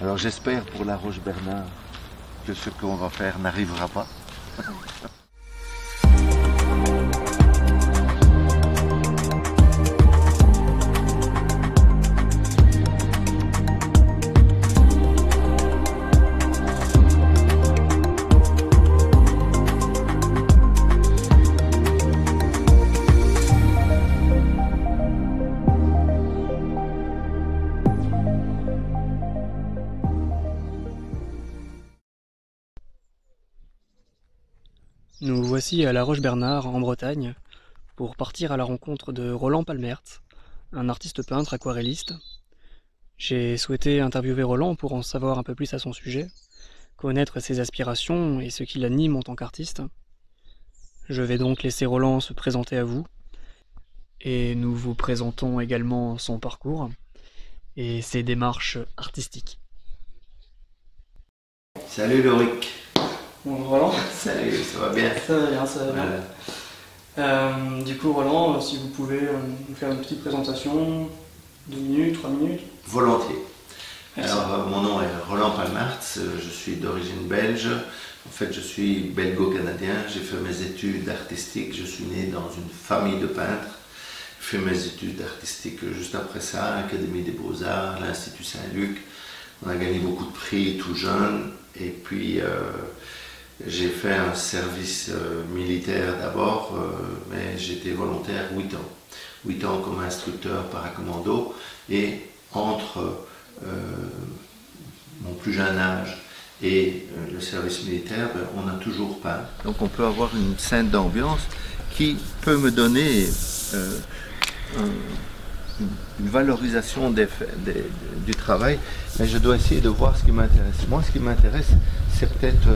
Alors j'espère pour la Roche Bernard que ce qu'on va faire n'arrivera pas. Nous voici à La Roche-Bernard, en Bretagne, pour partir à la rencontre de Roland Palmert, un artiste peintre aquarelliste. J'ai souhaité interviewer Roland pour en savoir un peu plus à son sujet, connaître ses aspirations et ce qui l'anime en tant qu'artiste. Je vais donc laisser Roland se présenter à vous, et nous vous présentons également son parcours et ses démarches artistiques. Salut Loric. Bonjour Roland. Salut, ça va bien? Ça va bien, ça va bien. Voilà. Du coup Roland, si vous pouvez nous faire une petite présentation, 2 minutes, 3 minutes. Volontiers. Merci. Alors mon nom est Roland Palmert, je suis d'origine belge. En fait, je suis belgo-canadien, j'ai fait mes études artistiques, je suis né dans une famille de peintres. J'ai fait mes études artistiques juste après ça, l'Académie des Beaux-Arts, l'Institut Saint-Luc. On a gagné beaucoup de prix tout jeune et puis j'ai fait un service militaire d'abord, mais j'étais volontaire 8 ans. 8 ans comme instructeur paracommando et entre mon plus jeune âge et le service militaire, on a toujours peint. Donc on peut avoir une scène d'ambiance qui peut me donner une valorisation du travail, mais je dois essayer de voir ce qui m'intéresse. Moi, ce qui m'intéresse, c'est peut-être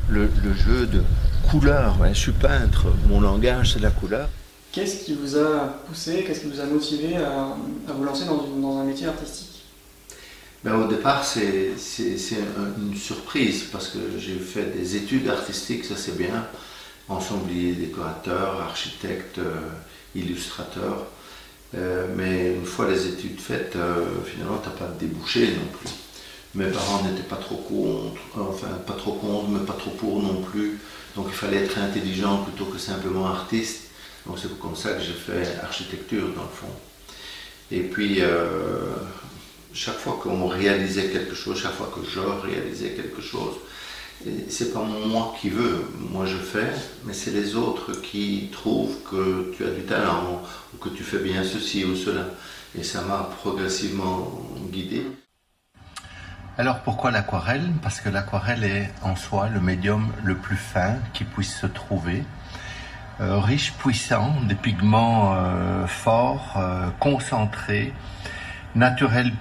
le jeu de couleurs. Je suis peintre, mon langage, c'est la couleur. Qu'est-ce qui vous a poussé, qu'est-ce qui vous a motivé à vous lancer dans un métier artistique? Au départ, c'est une surprise parce que j'ai fait des études artistiques, ça c'est bien, ensemblier, décorateur, architecte, illustrateur. Mais une fois les études faites, finalement, tu n'as pas de débouché non plus. Mes parents n'étaient pas trop contre, enfin pas trop contre, mais pas trop pour non plus. Donc il fallait être intelligent plutôt que simplement artiste. Donc c'est comme ça que j'ai fait architecture dans le fond. Et puis, chaque fois qu'on réalisait quelque chose, chaque fois que je réalisais quelque chose, c'est pas moi qui veux, moi je fais, mais c'est les autres qui trouvent que tu as du talent ou que tu fais bien ceci ou cela. Et ça m'a progressivement guidé. Alors pourquoi l'aquarelle? Parce que l'aquarelle est en soi le médium le plus fin qui puisse se trouver. Riche, puissant, des pigments forts, concentrés, naturel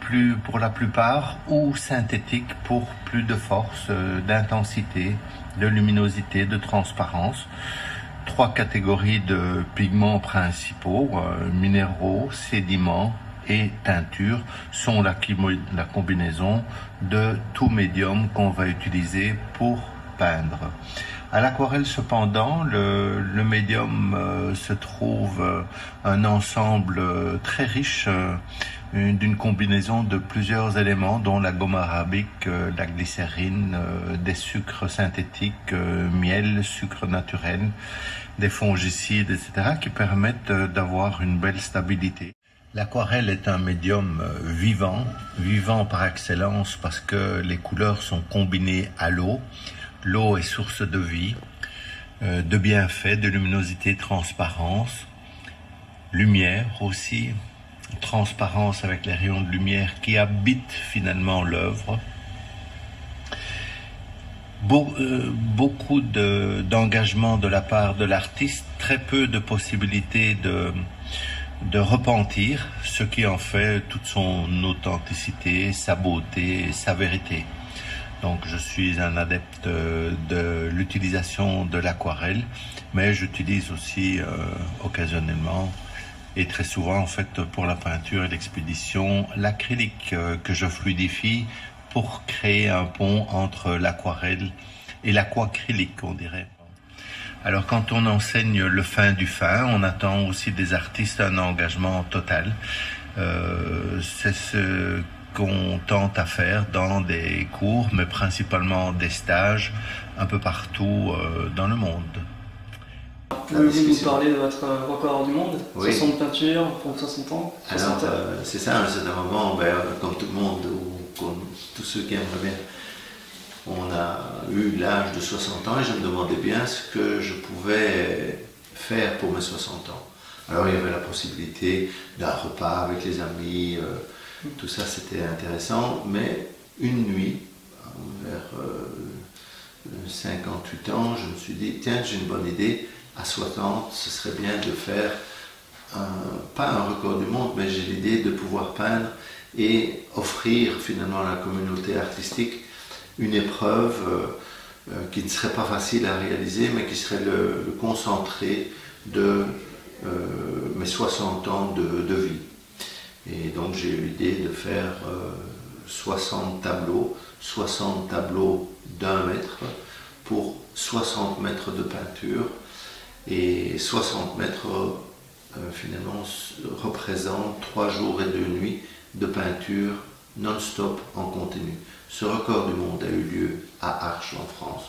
pour la plupart ou synthétique pour plus de force, d'intensité, de luminosité, de transparence. 3 catégories de pigments principaux, minéraux, sédiments et teintures sont la combinaison de tout médium qu'on va utiliser pour peindre. À l'aquarelle cependant, le médium se trouve un ensemble très riche d'une combinaison de plusieurs éléments dont la gomme arabique, la glycérine, des sucres synthétiques, miel, sucre naturel, des fongicides, etc. qui permettent d'avoir une belle stabilité. L'aquarelle est un médium vivant par excellence parce que les couleurs sont combinées à l'eau. L'eau est source de vie, de bienfaits, de luminosité, transparence, lumière aussi, transparence avec les rayons de lumière qui habitent finalement l'œuvre. Beaucoup d'engagement de la part de l'artiste, très peu de possibilités de repentir, ce qui en fait toute son authenticité, sa beauté, sa vérité. Donc je suis un adepte de l'utilisation de l'aquarelle, mais j'utilise aussi occasionnellement et très souvent en fait pour la peinture et l'expédition l'acrylique que je fluidifie pour créer un pont entre l'aquarelle et l'aquacrylique, on dirait. Alors quand on enseigne le fin du fin, on attend aussi des artistes un engagement total. C'est ce qu'on tente à faire dans des cours, mais principalement des stages un peu partout dans le monde. Pouvez-vous nous parler de votre record du monde? Oui. 60 peintures pour 60 ans? Alors, c'est ça, à un certain moment, comme tout le monde, ou comme tous ceux qui aimeraient bien, on a eu l'âge de 60 ans et je me demandais bien ce que je pouvais faire pour mes 60 ans. Alors il y avait la possibilité d'un repas avec les amis, tout ça c'était intéressant, mais une nuit, vers 58 ans, je me suis dit, tiens, j'ai une bonne idée, à 60, ce serait bien de faire, pas un record du monde, mais j'ai l'idée de pouvoir peindre et offrir finalement à la communauté artistique une épreuve qui ne serait pas facile à réaliser, mais qui serait le concentré de mes 60 ans de vie. Et donc j'ai eu l'idée de faire 60 tableaux d'1 mètre pour 60 mètres de peinture. Et 60 mètres finalement représentent 3 jours et 2 nuits de peinture non-stop en continu. Ce record du monde a eu lieu à Arches en France,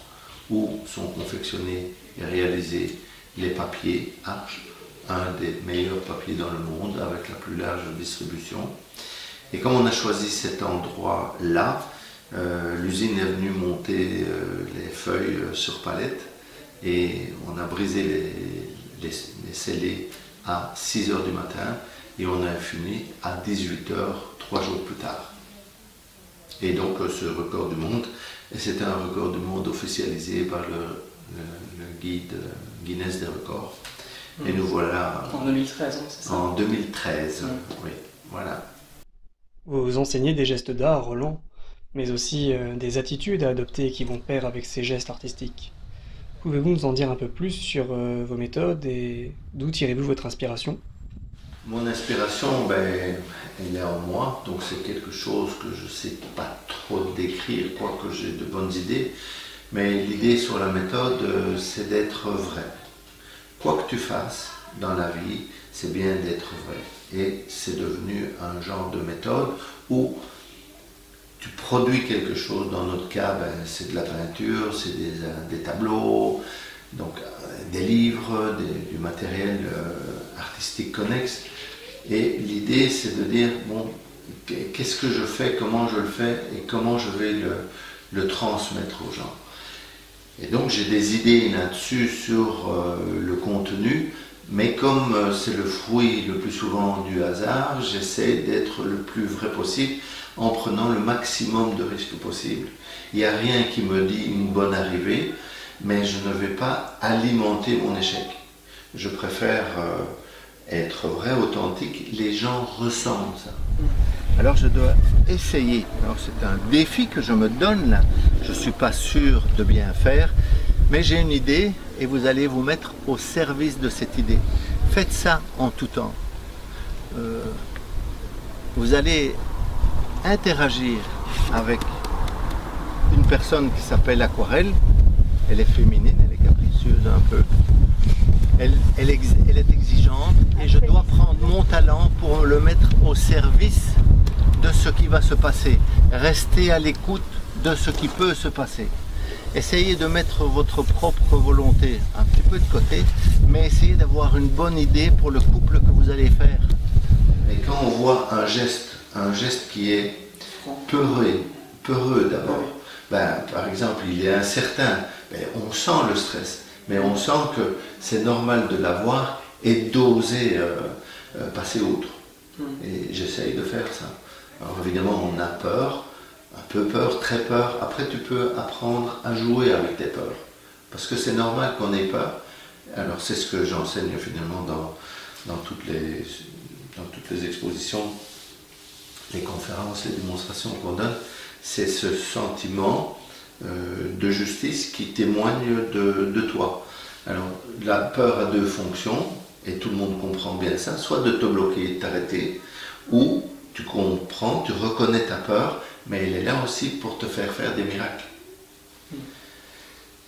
où sont confectionnés et réalisés les papiers Arches, un des meilleurs papiers dans le monde avec la plus large distribution. Et comme on a choisi cet endroit-là, l'usine est venue monter les feuilles sur palette et on a brisé les scellés à 6 h du matin et on a fini à 18 h 3 jours plus tard. Et donc ce record du monde, c'était un record du monde officialisé par le guide Guinness des records. Et nous voilà... En 2013, hein, c'est ça? En 2013, oui, voilà. Vous enseignez des gestes d'art, Roland, mais aussi des attitudes à adopter qui vont de pair avec ces gestes artistiques. Pouvez-vous nous en dire un peu plus sur vos méthodes et d'où tirez-vous votre inspiration? Mon inspiration, elle est en moi, donc c'est quelque chose que je ne sais pas trop décrire, quoique j'ai de bonnes idées. Mais l'idée sur la méthode, c'est d'être vrai. Quoi que tu fasses dans la vie, c'est bien d'être vrai. Et c'est devenu un genre de méthode où tu produis quelque chose. Dans notre cas, c'est de la peinture, c'est des tableaux, donc des livres, du matériel artistique connexe. Et l'idée, c'est de dire, bon, qu'est-ce que je fais, comment je le fais et comment je vais le transmettre aux gens. Et donc j'ai des idées là-dessus sur le contenu, mais comme c'est le fruit le plus souvent du hasard, j'essaie d'être le plus vrai possible en prenant le maximum de risques possible. Il n'y a rien qui me dit une bonne arrivée, mais je ne vais pas alimenter mon échec. Je préfère être vrai, authentique, les gens ressentent ça. Alors je dois essayer, alors c'est un défi que je me donne là, je ne suis pas sûr de bien faire, mais j'ai une idée et vous allez vous mettre au service de cette idée. Faites ça en tout temps. Vous allez interagir avec une personne qui s'appelle Aquarelle, elle est féminine, elle est capricieuse un peu. Elle est exigeante et je dois prendre mon talent pour le mettre au service de ce qui va se passer. Restez à l'écoute de ce qui peut se passer. Essayez de mettre votre propre volonté un petit peu de côté, mais essayez d'avoir une bonne idée pour le couple que vous allez faire. Et quand on voit un geste qui est peureux d'abord, par exemple il est incertain, on sent le stress. Mais on sent que c'est normal de l'avoir et d'oser passer outre. Et j'essaye de faire ça. Alors évidemment, on a peur, un peu peur, très peur. Après, tu peux apprendre à jouer avec tes peurs. Parce que c'est normal qu'on ait peur. Alors c'est ce que j'enseigne finalement dans toutes les expositions, les conférences, les démonstrations qu'on donne. C'est ce sentiment de justice qui témoigne de toi. Alors la peur a deux fonctions et tout le monde comprend bien ça, soit de te bloquer, de t'arrêter, ou tu comprends, tu reconnais ta peur, mais elle est là aussi pour te faire faire des miracles.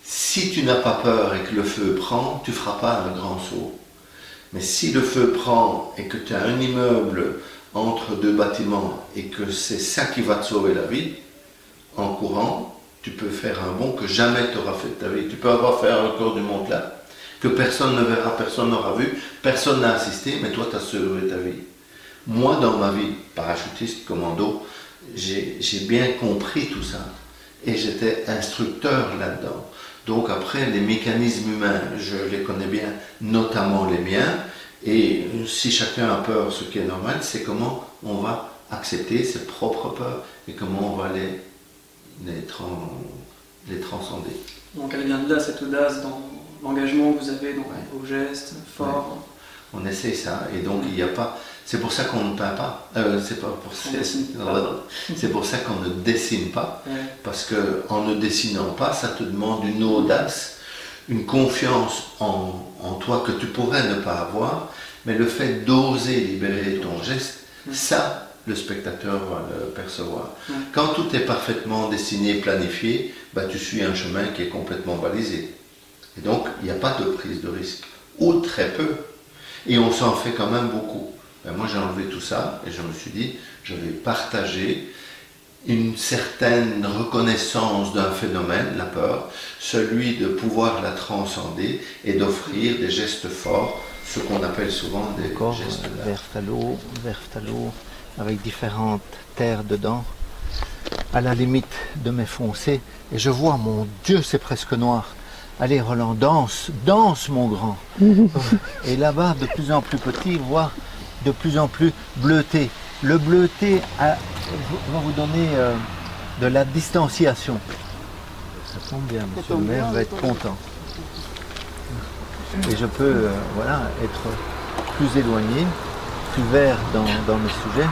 Si tu n'as pas peur et que le feu prend, tu ne feras pas un grand saut. Mais si le feu prend et que tu as un immeuble entre deux bâtiments et que c'est ça qui va te sauver la vie, en courant, tu peux faire un bond que jamais tu auras fait de ta vie. Tu peux avoir fait un record du monde là, que personne ne verra, personne n'aura vu, personne n'a assisté, mais toi tu as sauvé ta vie. Moi, dans ma vie, parachutiste, commando, j'ai bien compris tout ça. Et j'étais instructeur là-dedans. Donc après, les mécanismes humains, je les connais bien, notamment les miens. Et si chacun a peur, ce qui est normal, c'est comment on va accepter ses propres peurs et comment on va les transcender. Donc elle vient de là, cette audace dans l'engagement que vous avez dans vos gestes forts. On essaie ça, et donc il n'y a pas... C'est pour ça qu'on ne peint pas. C'est pour ça qu'on ne dessine pas, parce qu'en ne dessinant pas, ça te demande une audace, une confiance en toi que tu pourrais ne pas avoir, mais le fait d'oser libérer ton geste, ça, le spectateur va le percevoir. Quand tout est parfaitement dessiné, planifié, bah, tu suis un chemin qui est complètement balisé. Et donc, il n'y a pas de prise de risque, ou très peu. Et on s'en fait quand même beaucoup. Ben moi, j'ai enlevé tout ça et je me suis dit, je vais partager une certaine reconnaissance d'un phénomène, la peur, celui de pouvoir la transcender et d'offrir des gestes forts, ce qu'on appelle souvent des gestes d'art. Vert phthalo, avec différentes terres dedans, à la limite de mes foncés. Et je vois, mon Dieu, c'est presque noir. Allez Roland, danse, danse mon grand. Et là-bas, de plus en plus petit, voire de plus en plus bleuté. Le bleuté va vous donner de la distanciation. Ça tombe bien, monsieur le maire va être content. Et je peux voilà, être plus éloigné, plus vert dans mes sujets.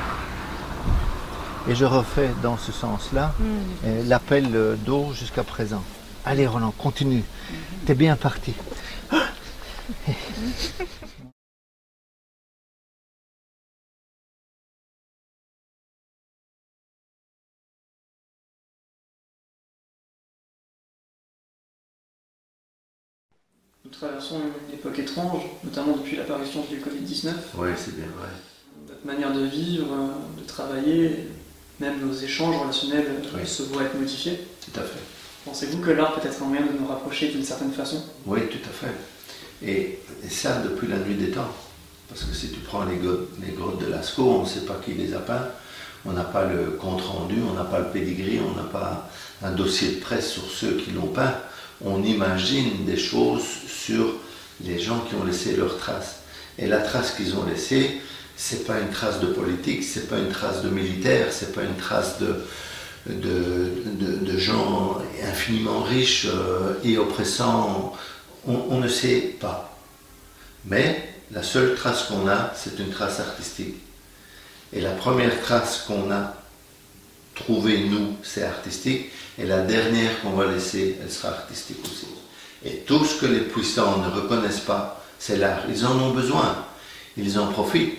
Et je refais dans ce sens-là l'appel d'eau jusqu'à présent. Allez Roland, continue. T'es bien parti. Nous traversons une époque étrange, notamment depuis l'apparition du Covid-19. Oui, c'est bien vrai. Notre manière de vivre, de travailler, même nos échanges relationnels se voient être modifiés. Tout à fait. Pensez-vous que l'art peut être un moyen de nous rapprocher d'une certaine façon? Oui, tout à fait. Et ça depuis la nuit des temps. Parce que si tu prends les grottes de Lascaux, on ne sait pas qui les a peints, on n'a pas le compte-rendu, on n'a pas le pedigree, on n'a pas un dossier de presse sur ceux qui l'ont peint. On imagine des choses sur les gens qui ont laissé leurs traces. Et la trace qu'ils ont laissée, c'est pas une trace de politique, c'est pas une trace de militaire, c'est pas une trace de gens infiniment riches et oppressants. On ne sait pas. Mais la seule trace qu'on a, c'est une trace artistique. Et la première trace qu'on a trouvée, nous, c'est artistique. Et la dernière qu'on va laisser, elle sera artistique aussi. Et tout ce que les puissants ne reconnaissent pas, c'est l'art. Ils en ont besoin. Ils en profitent.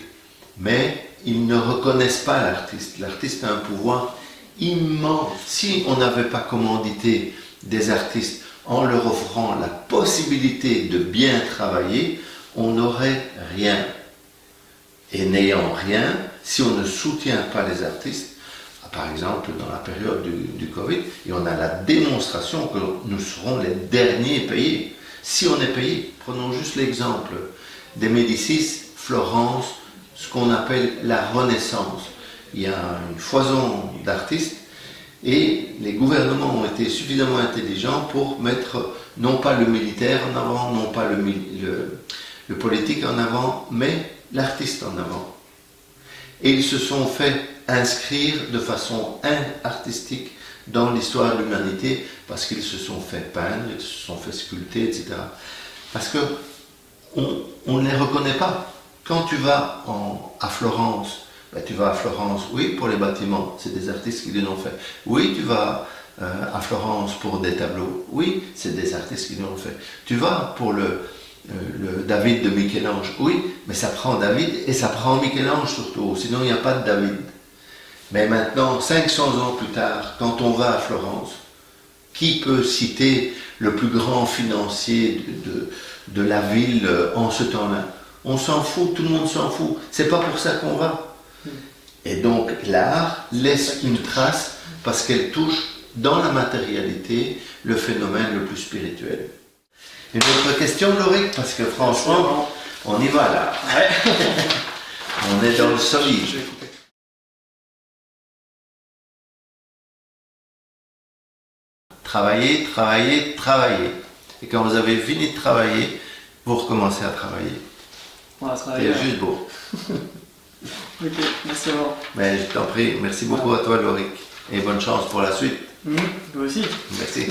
Mais ils ne reconnaissent pas l'artiste. L'artiste a un pouvoir immense. Si on n'avait pas commandité des artistes en leur offrant la possibilité de bien travailler, on n'aurait rien. Et n'ayant rien, si on ne soutient pas les artistes, par exemple dans la période du Covid, et on a la démonstration que nous serons les derniers payés. Si on est payé, prenons juste l'exemple des Médicis, Florence, ce qu'on appelle la Renaissance. Il y a une foison d'artistes et les gouvernements ont été suffisamment intelligents pour mettre non pas le militaire en avant, non pas le politique en avant, mais l'artiste en avant. Et ils se sont fait inscrire de façon artistique dans l'histoire de l'humanité parce qu'ils se sont fait peindre, ils se sont fait sculpter, etc. Parce qu'on ne les reconnaît pas. Quand tu vas à Florence, ben tu vas à Florence, oui, pour les bâtiments, c'est des artistes qui les ont fait. Oui, tu vas à Florence pour des tableaux, oui, c'est des artistes qui l'ont fait. Tu vas pour le David de Michel-Ange, oui, mais ça prend David et ça prend Michel-Ange surtout, sinon il n'y a pas de David. Mais maintenant, 500 ans plus tard, quand on va à Florence, qui peut citer le plus grand financier de la ville en ce temps-là? On s'en fout, tout le monde s'en fout. C'est pas pour ça qu'on va. Et donc l'art laisse une trace parce qu'elle touche dans la matérialité le phénomène le plus spirituel. Une autre question, Lauric, parce que franchement, on y va là. Ouais. On est dans le solide. Je vais couper. Travailler, travailler, travailler. Et quand vous avez fini de travailler, vous recommencez à travailler. On va travailler. C'est juste beau. Ok, merci Laurent. Mais je t'en prie, merci beaucoup à toi, Lauric. Et bonne chance pour la suite. Toi aussi. Merci.